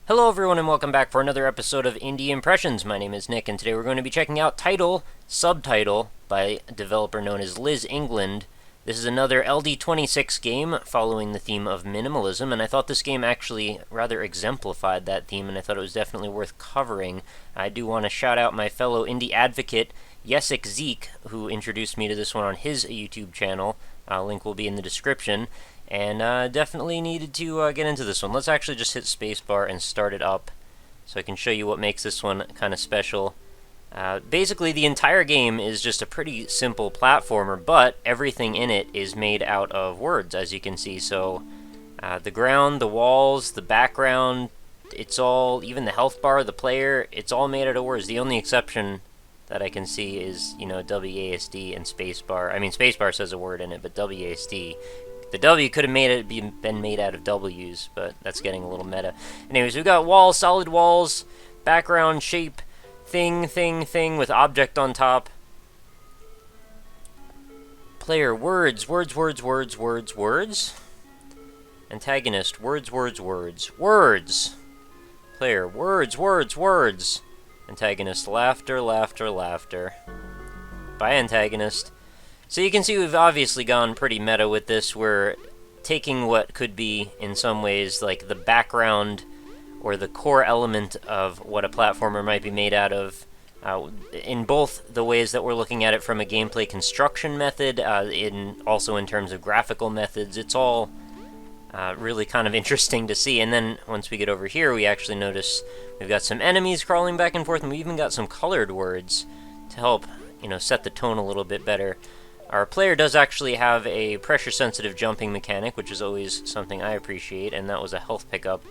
Hello everyone and welcome back for another episode of Indie Impressions. My name is Nick and today we're going to be checking out Subtitle by a developer known as Liz England. This is another LD26 game following the theme of minimalism, and I thought this game actually rather exemplified that theme, and I thought it was definitely worth covering. I do want to shout out my fellow indie advocate, Yesik Zeke, who introduced me to this one on his YouTube channel. Link will be in the description. And definitely needed to get into this one. Let's actually just hit spacebar and start it up so I can show you what makes this one kind of special. Basically, the entire game is just a pretty simple platformer, but everything in it is made out of words, as you can see. So the ground, the walls, the background, it's all, even the health bar, the player, it's all made out of words. The only exception that I can see is, WASD and spacebar. I mean, spacebar says a word in it, but WASD. The W could have been made out of W's, but that's getting a little meta. Anyways, we've got walls, solid walls, background, shape, thing with object on top. Player, words. Antagonist, words. Player, words. Antagonist, laughter. By antagonist. So you can see we've obviously gone pretty meta with this. We're taking what could be, in some ways, like the background or the core element of what a platformer might be made out of, in both the ways that we're looking at it from a gameplay construction method, also in terms of graphical methods. It's all really kind of interesting to see. And then once we get over here, we actually notice we've got some enemies crawling back and forth, and we even got some colored words to help, set the tone a little bit better. Our player does actually have a pressure-sensitive jumping mechanic, which is always something I appreciate, and that was a health pickup.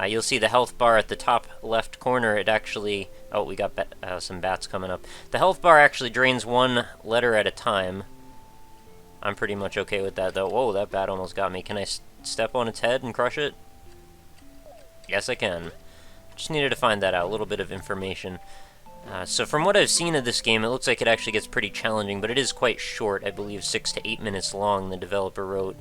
You'll see the health bar at the top left corner. It actually... Oh, we got some bats coming up. The health bar actually drains one letter at a time. I'm pretty much okay with that, though. Whoa, that bat almost got me. Can I step on its head and crush it? Yes, I can. Just needed to find that out. A little bit of information. So from what I've seen of this game, it looks like it actually gets pretty challenging, but it is quite short. I believe 6 to 8 minutes long, the developer wrote.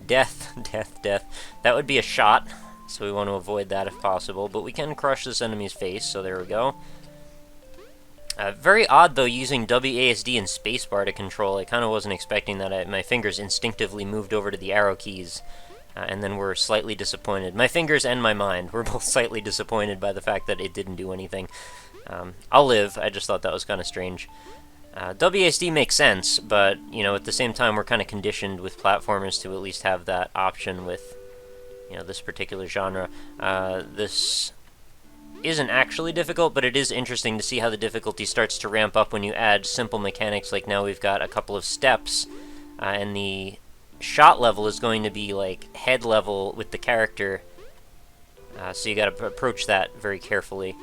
Death. That would be a shot, so we want to avoid that if possible, but we can crush this enemy's face, so there we go. Very odd, though, using WASD and spacebar to control. I kind of wasn't expecting that. My fingers instinctively moved over to the arrow keys, and then were slightly disappointed. My fingers and my mind were both slightly disappointed by the fact that it didn't do anything. I'll live. I just thought that was kind of strange. WASD makes sense, but, at the same time, we're kind of conditioned with platformers to at least have that option with, this particular genre. This isn't actually difficult, but it is interesting to see how the difficulty starts to ramp up when you add simple mechanics, like now we've got a couple of steps, and the shot level is going to be, like, head level with the character, so you gotta approach that very carefully.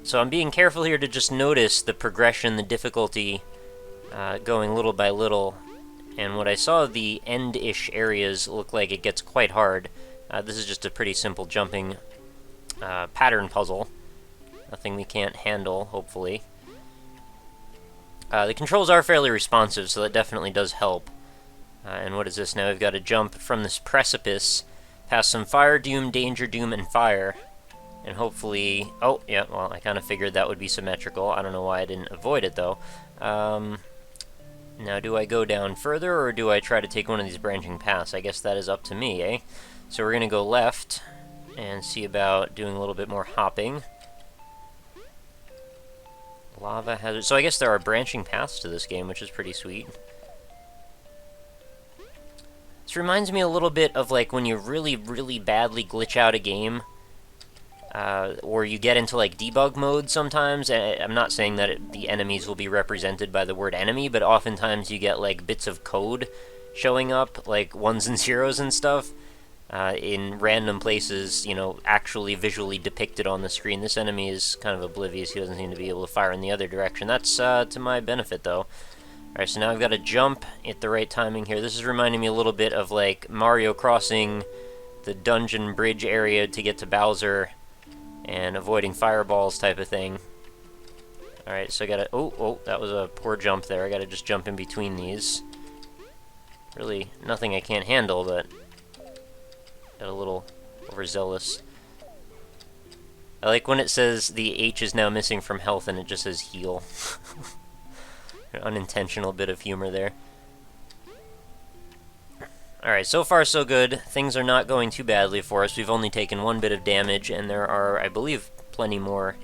So I'm being careful here to just notice the progression, the difficulty, going little by little. And what I saw, the end-ish areas look like it gets quite hard. This is just a pretty simple jumping pattern puzzle. Nothing we can't handle, hopefully. The controls are fairly responsive, so that definitely does help. And what is this now? We've got to jump from this precipice past some fire, doom, danger, doom, and fire. And hopefully... Oh, yeah, well, I kind of figured that would be symmetrical. I don't know why I didn't avoid it, though. Now, do I go down further, or do I try to take one of these branching paths? I guess that is up to me, eh? So we're going to go left and see about doing a little bit more hopping. Lava hazard. So I guess there are branching paths to this game, which is pretty sweet. This reminds me a little bit of, like, when you really, really badly glitch out a game... or you get into, like, debug mode sometimes. I'm not saying that the enemies will be represented by the word enemy, but oftentimes you get, like, bits of code showing up, like 1s and 0s and stuff, in random places, actually visually depicted on the screen. This enemy is kind of oblivious. He doesn't seem to be able to fire in the other direction. That's to my benefit, though. Alright, so now I've got to jump at the right timing here. This is reminding me a little bit of, like, Mario crossing the dungeon bridge area to get to Bowser, and avoiding fireballs type of thing. Alright, so I gotta... Oh, that was a poor jump there. I gotta just jump in between these. Really, nothing I can't handle, but... got a little overzealous. I like when it says the H is now missing from health and it just says heal. An unintentional bit of humor there. Alright, so far so good. Things are not going too badly for us. We've only taken 1 bit of damage, and there are, I believe, plenty more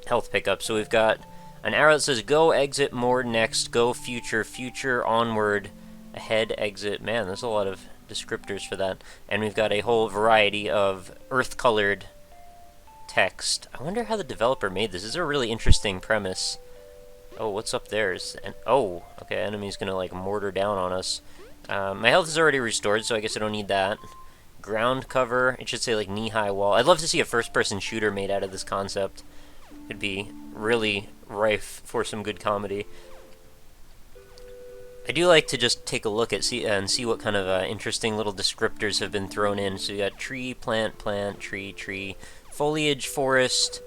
health pickups. So we've got an arrow that says go, exit, more, next, go, future, future, onward, ahead, exit. Man, there's a lot of descriptors for that. And we've got a whole variety of earth-colored text. I wonder how the developer made this. This is a really interesting premise. Oh, what's up there? Oh, okay, enemy's gonna, like, mortar down on us. My health is already restored, so I guess I don't need that. Ground cover, it should say like knee-high wall. I'd love to see a first-person shooter made out of this concept. It'd be really rife for some good comedy. I do like to just take a look at and see what kind of interesting little descriptors have been thrown in. So you got tree, plant, plant, tree, tree, foliage, forest.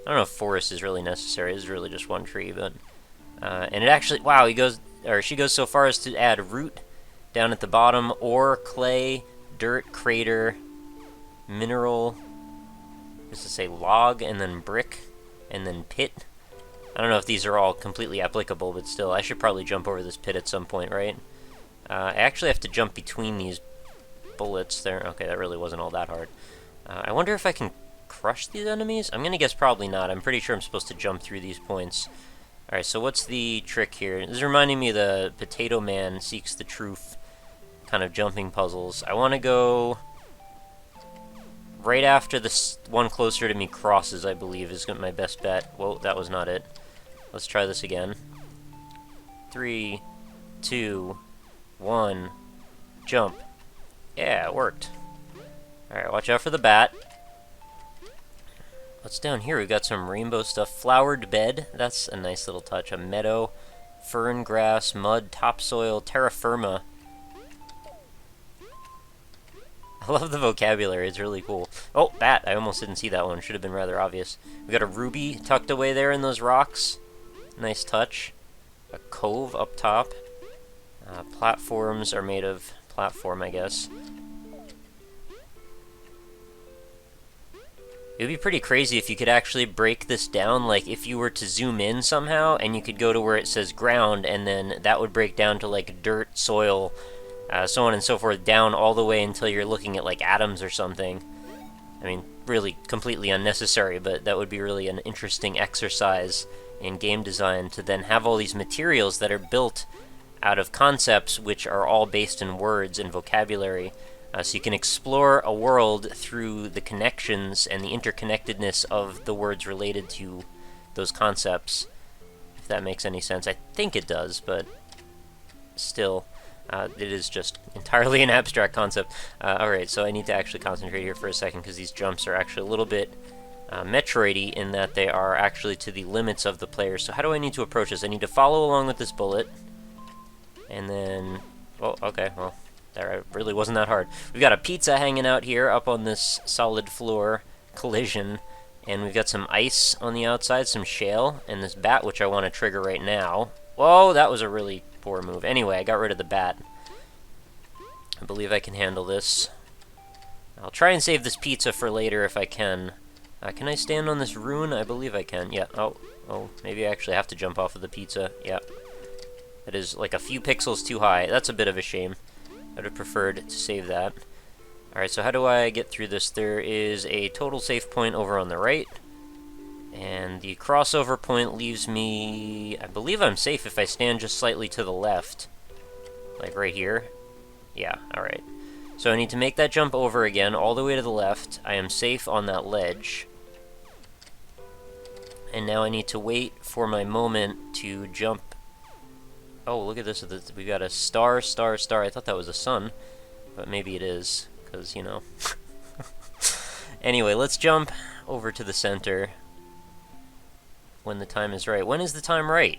I don't know if forest is really necessary. It's really just one tree, but and it actually, wow, she goes so far as to add root down at the bottom, ore, clay, dirt, crater, mineral, just to say log, and then brick, and then pit. I don't know if these are all completely applicable, but still, I should probably jump over this pit at some point, right? I actually have to jump between these bullets there. Okay, that really wasn't all that hard. I wonder if I can crush these enemies? I'm gonna guess probably not. I'm pretty sure I'm supposed to jump through these points. Alright, so what's the trick here? This is reminding me of the Potato Man Seeks the Truth kind of jumping puzzles. I want to go right after this one closer to me crosses, I believe, is my best bet. Whoa, that was not it. Let's try this again. 3, 2, 1, jump. Yeah, it worked. Alright, watch out for the bat. What's down here? We've got some rainbow stuff. Flowered bed. That's a nice little touch. A meadow. Fern, grass, mud, topsoil, terra firma. I love the vocabulary. It's really cool. Oh, bat. I almost didn't see that one. Should have been rather obvious. We got a ruby tucked away there in those rocks. Nice touch. A cove up top. Platforms are made of platform, I guess. It would be pretty crazy if you could actually break this down, like if you were to zoom in somehow and you could go to where it says ground, and then that would break down to like dirt, soil, so on and so forth, down all the way until you're looking at like atoms or something. I mean, really completely unnecessary, but that would be really an interesting exercise in game design to then have all these materials that are built out of concepts which are all based in words and vocabulary. So you can explore a world through the connections and the interconnectedness of the words related to those concepts, if that makes any sense. I think it does, but still, it is just entirely an abstract concept. Alright, so I need to actually concentrate here for a second, because these jumps are actually a little bit Metroid-y in that they are actually to the limits of the player. So how do I need to approach this? I need to follow along with this bullet, and then... oh, okay, well... There, it really wasn't that hard. We've got a pizza hanging out here up on this solid floor collision, and we've got some ice on the outside, some shale, and this bat which I want to trigger right now. Whoa, that was a really poor move. Anyway, I got rid of the bat. I believe I can handle this. I'll try and save this pizza for later if I can. Can I stand on this rune? I believe I can. Yeah. Oh, maybe I actually have to jump off of the pizza. Yeah. That is like a few pixels too high. That's a bit of a shame. I would have preferred to save that. Alright, so how do I get through this? There is a total save point over on the right, and the crossover point leaves me... I believe I'm safe if I stand just slightly to the left. Like right here. Yeah, alright. So I need to make that jump over again, all the way to the left. I am safe on that ledge. And now I need to wait for my moment to jump. Oh, look at this. We got a star, star, star. I thought that was a sun, but maybe it is, because, you know. Anyway, let's jump over to the center when the time is right. When is the time right?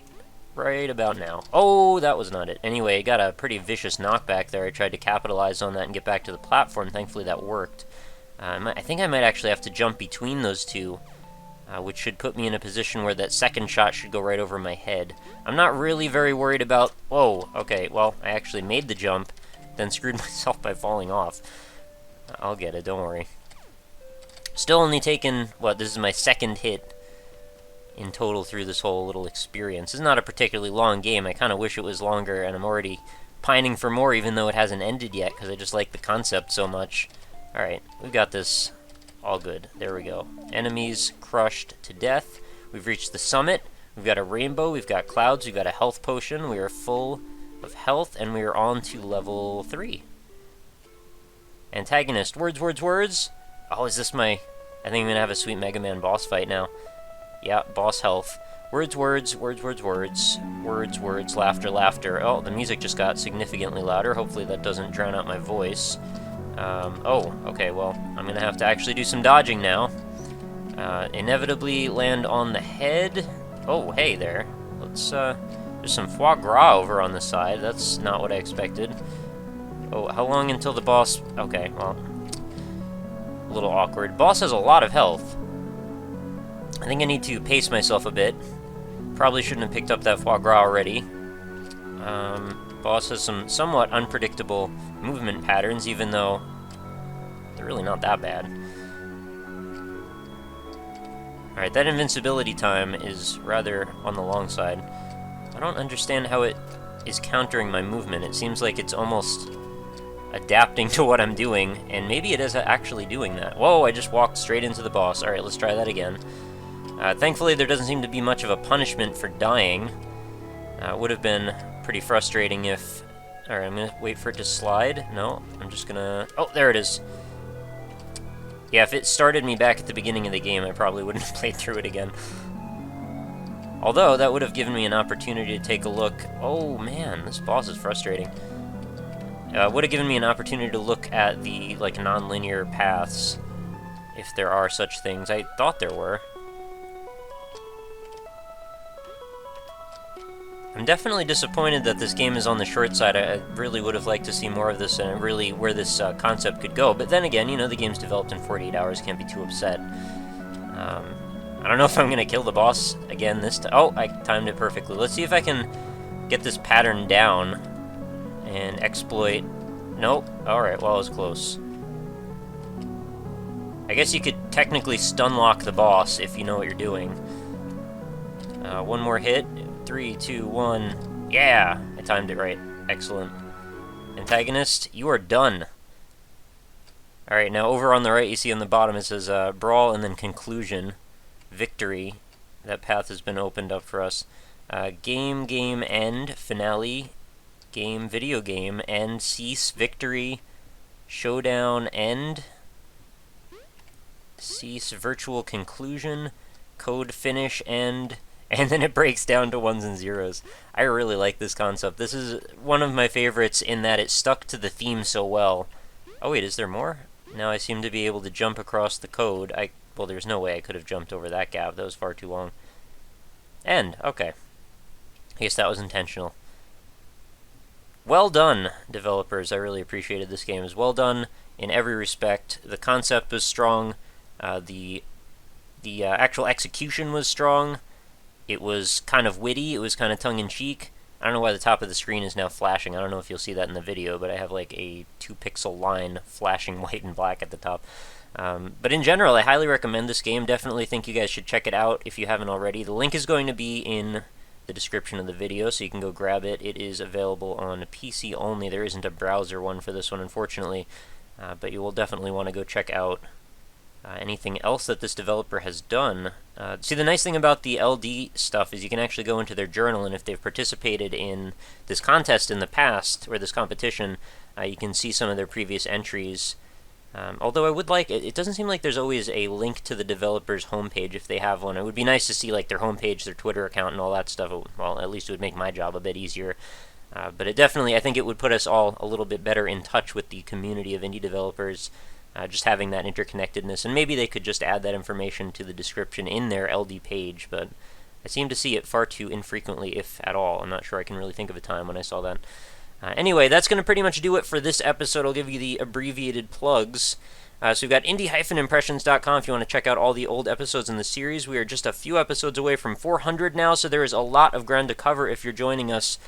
Right about now. Oh, that was not it. Anyway, I got a pretty vicious knockback there. I tried to capitalize on that and get back to the platform. Thankfully, that worked. I think I might actually have to jump between those two, which should put me in a position where that second shot should go right over my head. I'm not really very worried about... Whoa, okay, well, I actually made the jump, then screwed myself by falling off. I'll get it, don't worry. Still only taken, what, this is my second hit in total through this whole little experience. This is not a particularly long game. I kind of wish it was longer, and I'm already pining for more even though it hasn't ended yet, because I just like the concept so much. Alright, we've got this all good. There we go. Enemies crushed to death. We've reached the summit. We've got a rainbow, we've got clouds, we've got a health potion. We are full of health, and we are on to level 3. Antagonist. Words, words, words. Oh, is this my... I think I'm going to have a sweet Mega Man boss fight now. Yeah, boss health. Words, words, words, words, words. Words, words, laughter, laughter. Oh, the music just got significantly louder. Hopefully that doesn't drown out my voice. Oh, okay, well, I'm going to have to actually do some dodging now. Inevitably land on the head. Oh, hey there. Let's, there's some foie gras over on the side. That's not what I expected. Oh, how long until the boss... Okay, well... A little awkward. Boss has a lot of health. I think I need to pace myself a bit. Probably shouldn't have picked up that foie gras already. Boss has some somewhat unpredictable movement patterns, even though they're really not that bad. Alright, that invincibility time is rather on the long side. I don't understand how it is countering my movement. It seems like it's almost adapting to what I'm doing, and maybe it is actually doing that. Whoa, I just walked straight into the boss. Alright, let's try that again. Thankfully, there doesn't seem to be much of a punishment for dying. Would have been pretty frustrating if... Alright, I'm gonna wait for it to slide. No, I'm just gonna... Oh, there it is. Yeah, if it started me back at the beginning of the game, I probably wouldn't have played through it again. Although, that would have given me an opportunity to take a look... Oh, man, this boss is frustrating. Would have given me an opportunity to look at the, like, non-linear paths, if there are such things. I thought there were. I'm definitely disappointed that this game is on the short side. I really would have liked to see more of this and really where this concept could go. But then again, you know, the game's developed in 48 hours, can't be too upset. I don't know if I'm going to kill the boss again this time. Oh, I timed it perfectly. Let's see if I can get this pattern down and exploit... Nope. Alright, well, it was close. I guess you could technically stun lock the boss if you know what you're doing. One more hit. 3, 2, 1. Yeah! I timed it right. Excellent. Antagonist, you are done. Alright, now over on the right, you see on the bottom it says Brawl and then Conclusion. Victory. That path has been opened up for us. Game, End, Finale, Game, Video Game, End, Cease, Victory, Showdown, End, Cease, Virtual Conclusion, Code, Finish, End, and then it breaks down to ones and zeros. I really like this concept. This is one of my favorites in that it stuck to the theme so well. Oh wait, is there more? Now I seem to be able to jump across the code. Well, there's no way I could have jumped over that gap. That was far too long. End. Okay. I guess that was intentional. Well done, developers. I really appreciated this game. It was well done in every respect. The concept was strong. The actual execution was strong. It was kind of witty. It was kind of tongue-in-cheek. I don't know why the top of the screen is now flashing. I don't know if you'll see that in the video, but I have like a 2-pixel line flashing white and black at the top. But in general, I highly recommend this game. Definitely think you guys should check it out if you haven't already. The link is going to be in the description of the video, so you can go grab it. It is available on PC only. There isn't a browser one for this one, unfortunately, but you will definitely want to go check out anything else that this developer has done. See, the nice thing about the LD stuff is you can actually go into their journal, and if they've participated in this contest in the past, or this competition, you can see some of their previous entries. Although I would like, it doesn't seem like there's always a link to the developer's homepage if they have one. It would be nice to see like their homepage, their Twitter account, and all that stuff. Well, at least it would make my job a bit easier. But it definitely, I think it would put us all a little bit better in touch with the community of indie developers, just having that interconnectedness. And maybe they could just add that information to the description in their LD page, but I seem to see it far too infrequently, if at all. I'm not sure I can really think of a time when I saw that. Anyway, that's going to pretty much do it for this episode. I'll give you the abbreviated plugs. So we've got indie-impressions.com if you want to check out all the old episodes in the series. We are just a few episodes away from 400 now, so there is a lot of ground to cover if you're joining us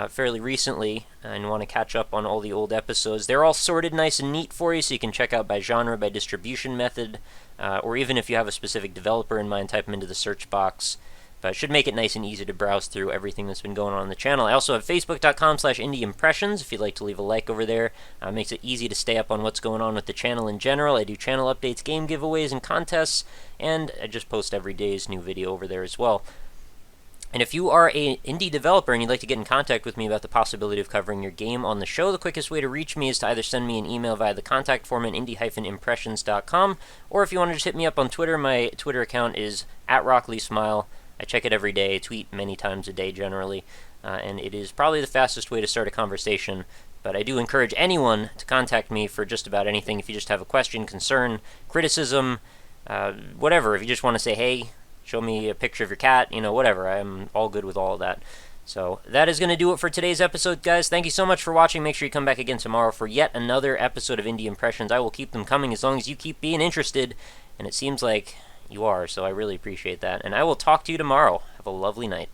fairly recently and want to catch up on all the old episodes, they're all sorted nice and neat for you, so you can check out by genre, by distribution method, or even if you have a specific developer in mind, type them into the search box. But it should make it nice and easy to browse through everything that's been going on the channel. I also have facebook.com/indieimpressions if you'd like to leave a like over there. It makes it easy to stay up on what's going on with the channel in general. I do channel updates, game giveaways, and contests, and I just post every day's new video over there as well. And if you are an indie developer and you'd like to get in contact with me about the possibility of covering your game on the show, the quickest way to reach me is to either send me an email via the contact form at indie-impressions.com, or if you want to just hit me up on Twitter, my Twitter account is @RockLeeSmile. I check it every day, I tweet many times a day generally, and it is probably the fastest way to start a conversation. But I do encourage anyone to contact me for just about anything. If you just have a question, concern, criticism, whatever. If you just want to say, hey, show me a picture of your cat, whatever. I'm all good with all of that. So that is going to do it for today's episode, guys. Thank you so much for watching. Make sure you come back again tomorrow for yet another episode of Indie Impressions. I will keep them coming as long as you keep being interested, and it seems like you are, so I really appreciate that. And I will talk to you tomorrow. Have a lovely night.